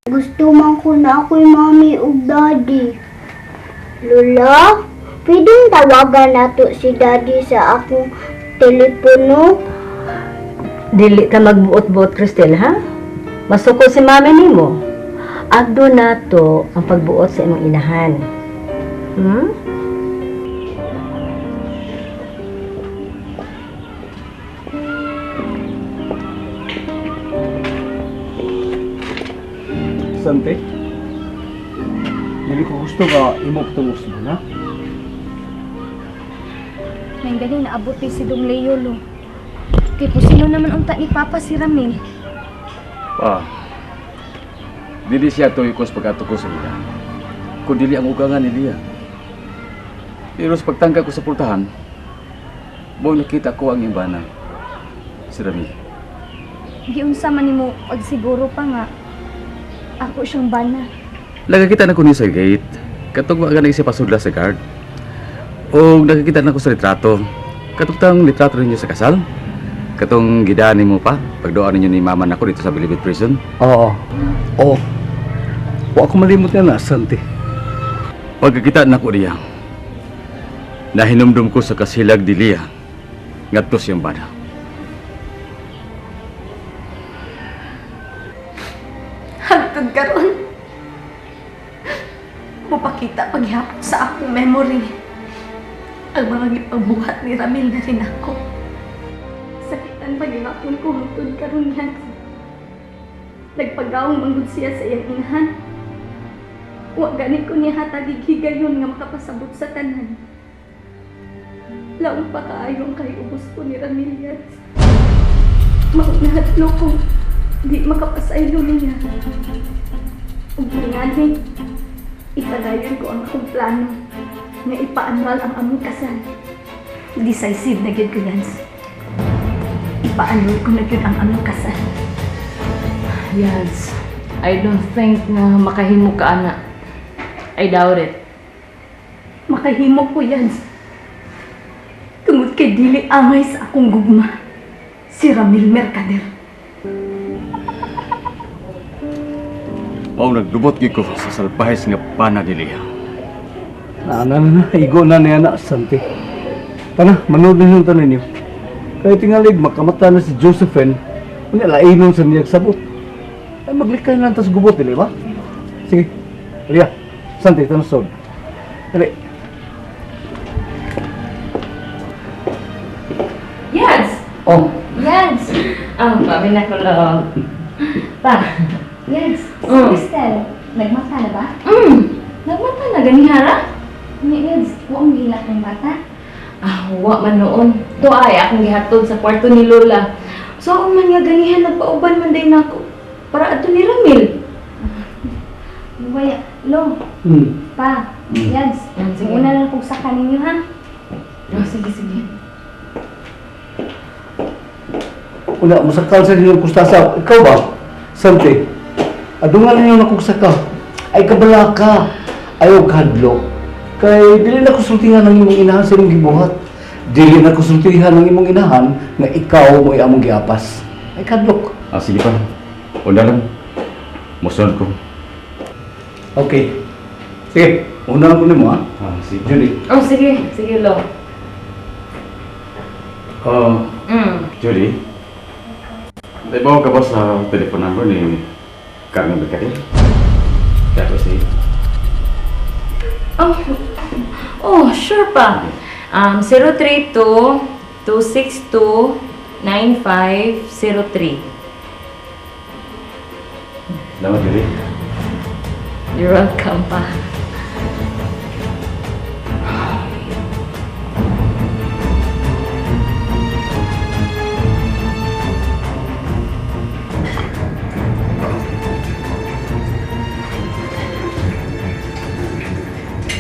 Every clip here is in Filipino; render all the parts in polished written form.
Gusto man ko na ako'y mami ug daddy. Lola, pwedeng tawagan nato si daddy sa akong telepono? Dili ka magbuot-buot, Cristel, ha? Masuko si mami nimo. Agdo nato ang pagbuot sa imong inahan. Hmm? Sante, hindi ko gusto ka imo patungos mo, na? Nang galing naabot si Dong Leo, lo. Kay po sino naman unta ni Papa si Ramil? Dili siya tuyos pagkatuko sa iya. Kung dili ang ugangan ni Lia. Pero sa pagtangka ko sa pultahan, buong nakita ko ang imbana. Si Ramil. Giunsa man nimo pag siguro pa nga ako siyang bana. Laga kita na ko ni sa gate. Katong mga ganang siya pasudla sa guard. O nakikita na ko sa litrato. Katong litrato ninyo sa kasal. Katong gidaan mo pa. Pagdoan ninyo ni mama na ko dito sa Bilibid Prison. Oo. Oo. Wa ako malimot na Sante. Pagkakita na ko niya. Nahinumdum ko sa kasilag di Lia. Ngadto siyang bana. Hangtod karon. Mupakita paghihapon sa akong memory. Ang mga gipagbuhat ni Ramil na rin ako. Sakitan paghihapon ko hangtod karon yan. Nagpagawang manggod siya sa iyang inahan. Wa gani ko niya hatagig higayon nga makapasabot sa tanan. Laong pa kaayong kay ubos ko ni Ramil yan. Maunahadlo ko. Di makapasaylo niya. Ug ngani, ipadayon ko ang akong plano nga ipaanwal ang among kasal. Decisive na gyud ko yan. Ipaanwal ko na gyud ang among kasal. Yes, I don't think na makahimo ka, ana. I doubt it. Makahimo ko yan. Tungod kay dili angay sa akong gugma. Si Ramil Mercader. Mao naglubot gyud ko sa salbahes nga pana ni Lia. Igo na niya na, Sante. Tana, manood na yung tanin niyo. Kaya tingalig, makamata na si Josephine, kung lainon sa niyag sabot. Ay, maglikay lang tas gubot, dili ba? Sige, Lia, Sante, tanusod. Dali. Yes! Oh, Yes! Mami na ko lang. Pa. Yes, Mm. Cristel, nagmata na ba? Nagmata na ganihara? Yes, huwag hilak ng bata. Wa man noon. To ay akong gihatod sa kwarto ni Lola. So ako man nga ganihan nagpauban man day nako. Para ato ni Ramil. Waya, lo, pa, yes. Sige. Una lang kung sa kaninyo, ha? Sige, sige. una, masakal sa inyong kustasa. Ikaw ba, Sante? Adungan ninyo na kugsaka. Ay, kabala ka. Ayaw kadlo. Kay, dili na kusultihan ng imong inahan sa imong gibuhat. Dili na kusultihan ng imong inahan na ikaw mo among giapas. Ay, kadlok. Sige pa. Una lang. Musunod ko. Okay. Sige, una ko nimo ha. Si Julie. Oh, sige. Sige, Lo. Julie. Naibaw ka ba sa telephone number ni Carmen Mercader? That was it. Oh, sure pa. 032-262-9503. Salamat, Julie. You're welcome pa.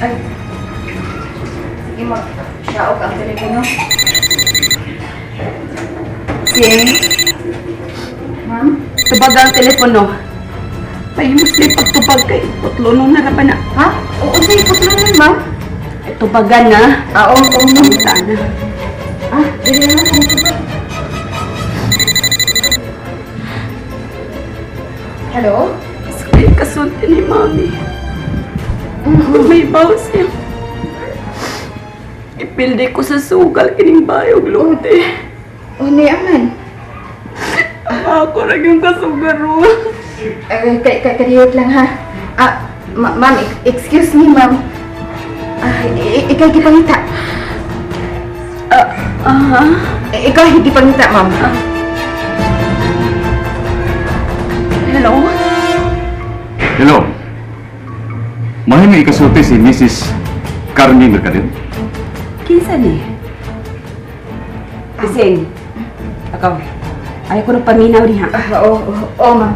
Ay. Sige, mag-shaok ang telepono. Ma'am? Tubag ang telepono. Pahimos na pagtubag kay putlonon na ba na? Ha? Oo, sige, putlonon, ma'am. Ay, tubagan na. Oo, Pamita na. Dili na kung tubag. Hello? dili kasulti ni Mami. May bawas siya. Ipildi ko sa sugal kining bayog lote. O niya man. Ako rin yung kasugaro. Kariyot lang ha. Ma'am, excuse me, ma'am. Ikaw gipangita. Ikaw gipangita, ma'am. Hello? Hello. Mahimong ikasulti si Mrs. Carmen Mercader. Kinsa ni? Kising. Akaw. Ayaw ko ng paminaw niya. Oo, ma'am.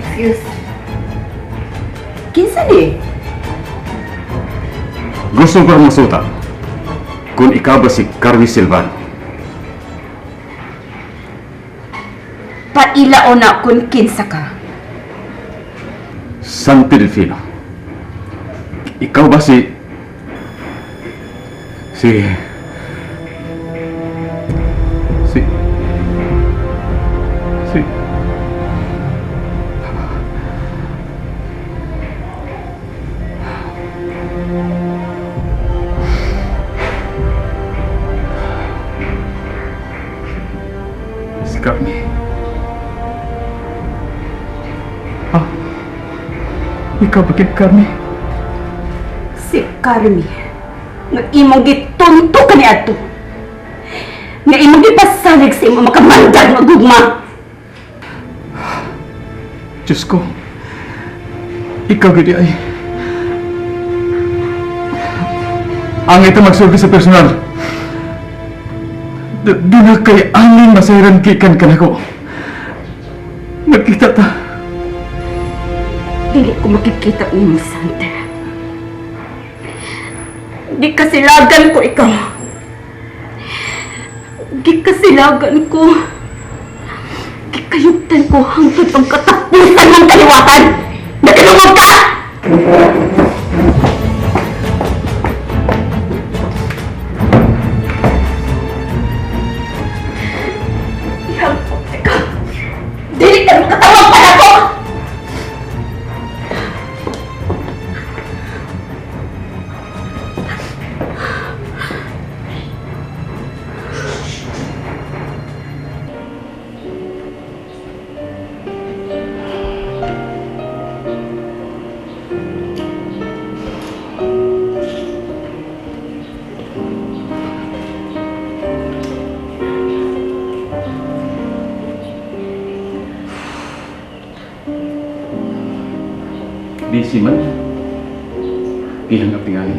Excuse. Kinsa ni? Gusto ko masuta kung ikaw ba si Carmen Silvano. Pailaon na kung kinsa ka. Santi Delfino. Ikaw ba si... Si... Si Carmen. Ikaw ba kay Carmen? Si Carmi. Nga imong gitunto ka ni ato. Nga imong gipasalig sa imong makamandag nga gugma. Diyos ko. Ikaw gidi ay. Ang ito magsulti sa personal. Di na kay aning masayran kikan ka na ko. Nagkita ta. Dili ko makikita ni Santa. Di kasilagan ko ikaw. Di kasilagan ko. Di kayugtan ko hangtod ang katapusan ng kaliwatan. Nakalungog ka! Ihampot ka. Dili ka makatawag pa na ko! Busy man. Ihanap tingali.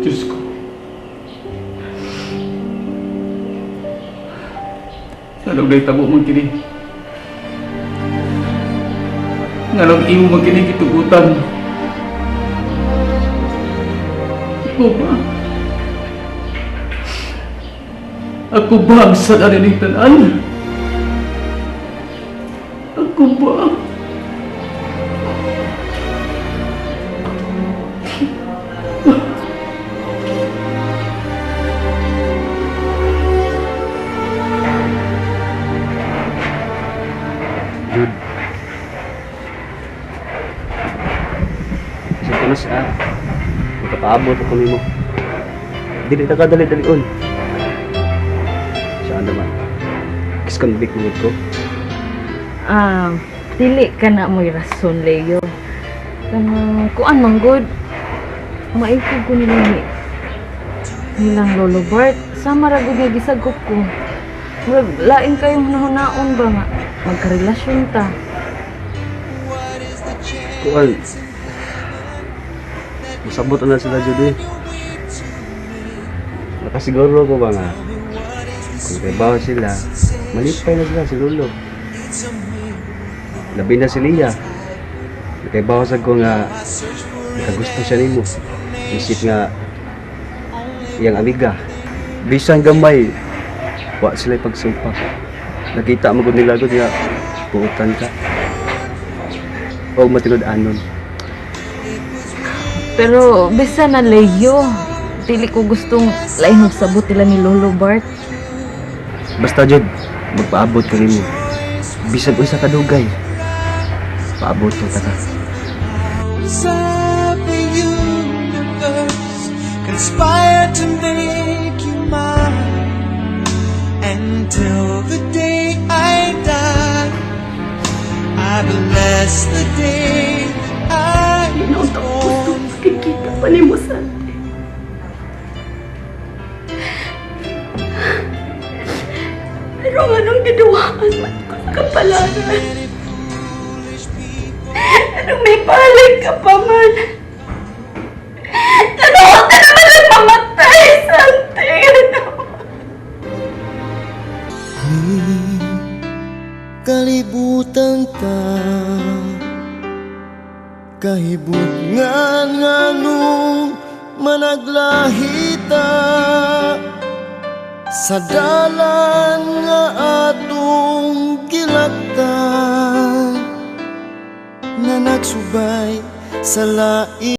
Diyos ko. Nalog na itabo mong kini. Nalog imo mong kini kitugutan. Ikaw ba? Ako ba ang sadari ng tanan? Ako ba? Jude. Sa tulos makapaabot ako nimo. Dili na kadali-dalion. Saan naman? Kiss kang big mood ko. Dili ka na mo'y rason, Leo. Kanang kuan man good. Maikog ko nilang Lolo Bart. Sama ra gud nga gisagop ko. Murag lain kayong nahunaon ba nga magkarelasyon ta. Kuan. Masabot na sila Jude. Nakasiguro ko ba nga kung kaibaw sila, malipay na sila si Lolo. Labi na si Lia. Kaibaw sa ko nga nakagusto siya nimo. Isip nga iyang amiga. Bisan gamay, wa sila pagsumpa. Nakita mo gud nila gud nga puutan ka. O matinud-anon. Pero bisa na Leo. dili ko gustong lain og sabot nila ni Lolo Bart. Basta jud, magpaabot ka nimo. Bisag usa ka dugay. Paabot ko ta. The universe conspired to make you mine. Until the day I die, I bless the day I was born. Makikita pa ni mo sa pero anong giduwaan man ko sa kapalaran? Anong may palag ka pa man? Tanawa ka naman ang mamatay, Santi! Kalibutan ta, kahibut nga nung managlahita sa dalan nga atong gilaktan nga nagsubay sa lain.